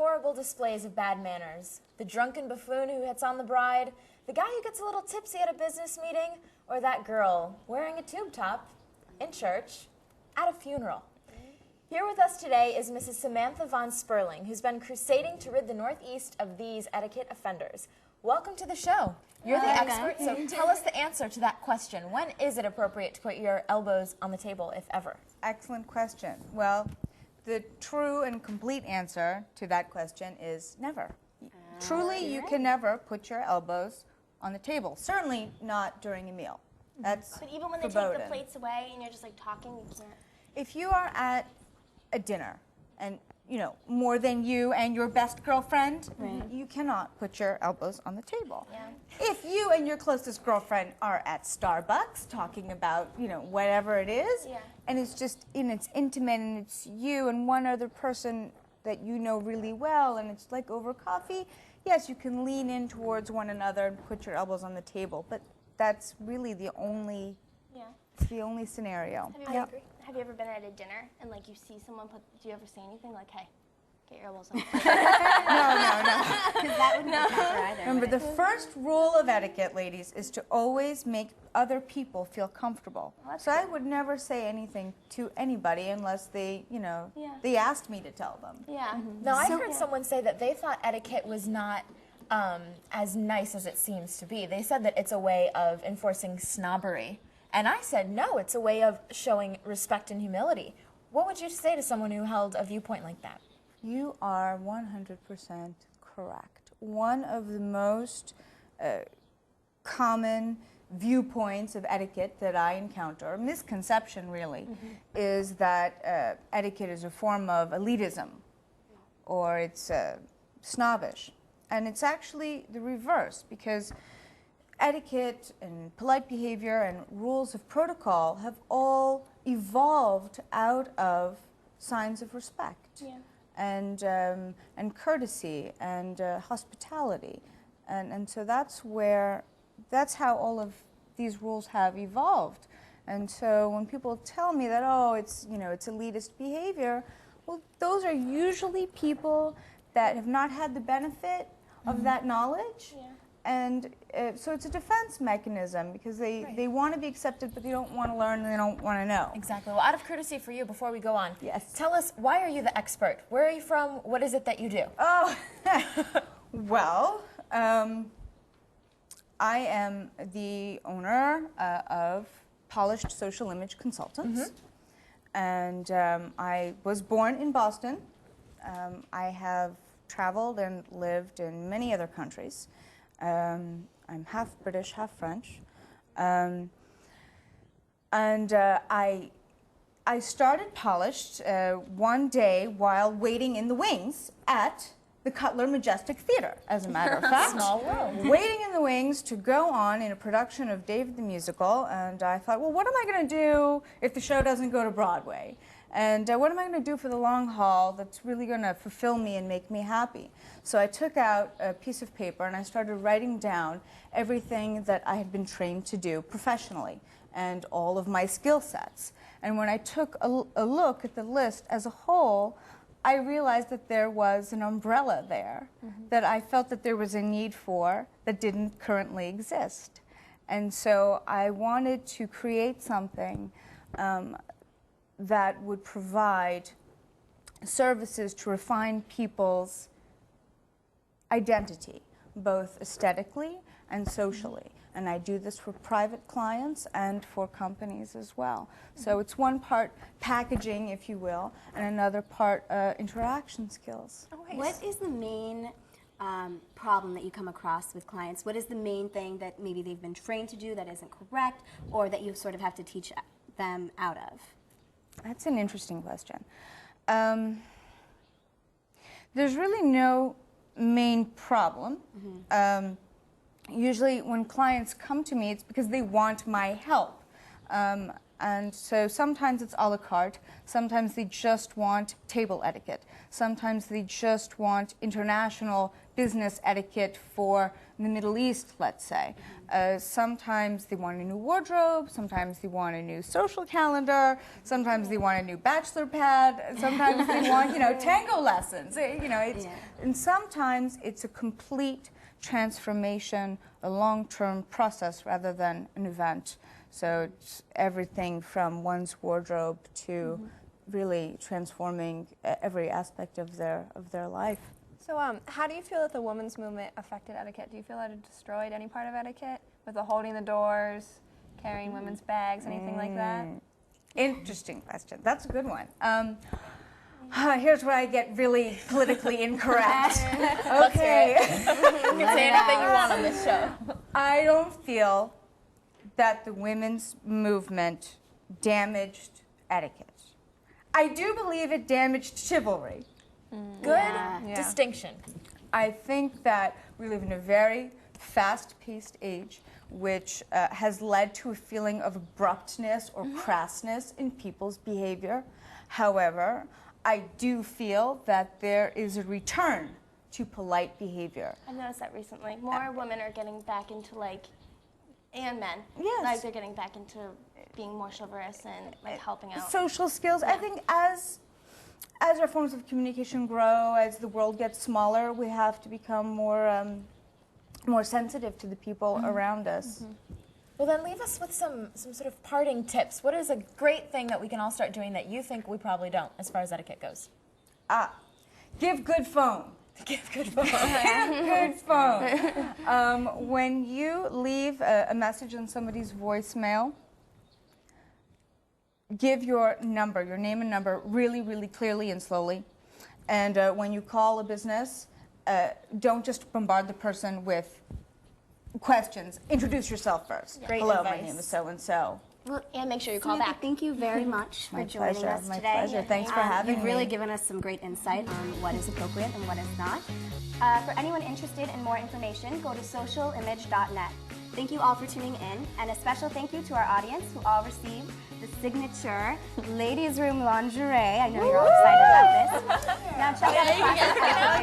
horrible displays of bad manners. The drunken buffoon who hits on the bride, the guy who gets a little tipsy at a business meeting, or that girl wearing a tube top in church at a funeral. Here with us today is Mrs. Samantha von Sperling, who's been crusading to rid the Northeast of these etiquette offenders. Welcome to the show. You're the expert, so tell us the answer to that question. When is it appropriate to put your elbows on the table, if ever? Excellent question. Well, the true and complete answer to that question is never. Truly, you can never put your elbows on the table. Certainly not during a meal. That's But even when they verboten. take the plates away and you're just like talking, you can't. If you are at a dinner and, you know, more than you and your best girlfriend, you cannot put your elbows on the table. Yeah. If you and your closest girlfriend are at Starbucks talking about, you know, whatever it is, and it's just, it's intimate and it's you and one other person that you know really well and it's like over coffee, yes, you can lean in towards one another and put your elbows on the table, but that's really the only, it's the only scenario. Have you ever been at a dinner and like you see someone put, do you ever say anything like, hey, get your elbows on? No. Because that wouldn't be proper either. Remember, the first rule of etiquette, ladies, is to always make other people feel comfortable. So I would never say anything to anybody unless they, you know, they asked me to tell them. Now, I heard someone say that they thought etiquette was not as nice as it seems to be. They said that it's a way of enforcing snobbery. And I said, no, it's a way of showing respect and humility. What would you say to someone who held a viewpoint like that? You are 100% correct. One of the most common viewpoints of etiquette that I encounter, a misconception really, is that etiquette is a form of elitism or it's snobbish. And it's actually the reverse, because etiquette and polite behavior and rules of protocol have all evolved out of signs of respect and courtesy and hospitality, and so that's how all of these rules have evolved. And so when people tell me that, oh, it's, you know, it's elitist behavior, well, those are usually people that have not had the benefit of that knowledge. And so it's a defense mechanism because they want to be accepted, but they don't want to learn and they don't want to know. Exactly. Well, out of courty for you, before we go on, tell us, why are you the expert? Where are you from? What is it that you do? Oh, well, I am the owner of Polished Social Image Consultants. And I was born in Boston. I have traveled and lived in many other countries. I'm half British, half French, and I started Polished one day while waiting in the wings at the Cutler Majestic Theater, as a matter of fact. Small world. Waiting in the wings to go on in a production of David the Musical, and I thought, well, what am I going to do if the show doesn't go to Broadway? And what am I going to do for the long haul that's really going to fulfill me and make me happy? So I took out a piece of paper and I started writing down everything that I had been trained to do professionally and all of my skill sets. And when I took a look at the list as a whole, I realized that there was an umbrella there that I felt that there was a need for that didn't currently exist. And so I wanted to create something that would provide services to refine people's identity, both aesthetically and socially. And I do this for private clients and for companies as well. So it's one part packaging, if you will, and another part interaction skills. What is the main problem that you come across with clients? What is the main thing that maybe they've been trained to do that isn't correct, or that you sort of have to teach them out of? That's an interesting question. There's really no main problem. Usually when clients come to me, it's because they want my help. And so sometimes it's a la carte, sometimes they just want table etiquette, sometimes they just want international business etiquette for the Middle East, let's say. Sometimes they want a new wardrobe, sometimes they want a new social calendar, sometimes they want a new bachelor pad, sometimes they want, tango lessons. And sometimes it's a complete transformation, a long-term process rather than an event. So it's everything from one's wardrobe to really transforming every aspect of their life. So how do you feel that the women's movement affected etiquette? Do you feel that it destroyed any part of etiquette with the holding the doors, carrying women's bags, anything like that? Interesting question. That's a good one. Here's where I get really politically incorrect. Okay. You can say anything you want on this show. I don't feel that the women's movement damaged etiquette. I do believe it damaged chivalry. Good distinction. I think that we live in a very fast-paced age, which has led to a feeling of abruptness or crassness in people's behavior. However, I do feel that there is a return to polite behavior. I've noticed that recently. More women are getting back into and men. Yes. Like they're getting back into being more chivalrous and helping out. Social skills. I think as our forms of communication grow, as the world gets smaller, we have to become more sensitive to the people around us. Well, then leave us with some sort of parting tips. What is a great thing that we can all start doing that you think we probably don't as far as etiquette goes? Give good phone. Give good phone. Good phone. When you leave a message on somebody's voicemail, give your number, your name and number, really, really clearly and slowly. And when you call a business, don't just bombard the person with questions. Introduce yourself first. Great Hello, advice. my name is so-and-so. Well, and make sure you call Samantha, back. thank you very much for joining us My today. pleasure. Thanks for having You've me. really given us some great insight on what is appropriate and what is not. For anyone interested in more information, go to socialimage.net. Thank you all for tuning in, and a special thank you to our audience who all received the signature Ladies Room lingerie. I know you're all excited about this. Now check out the process.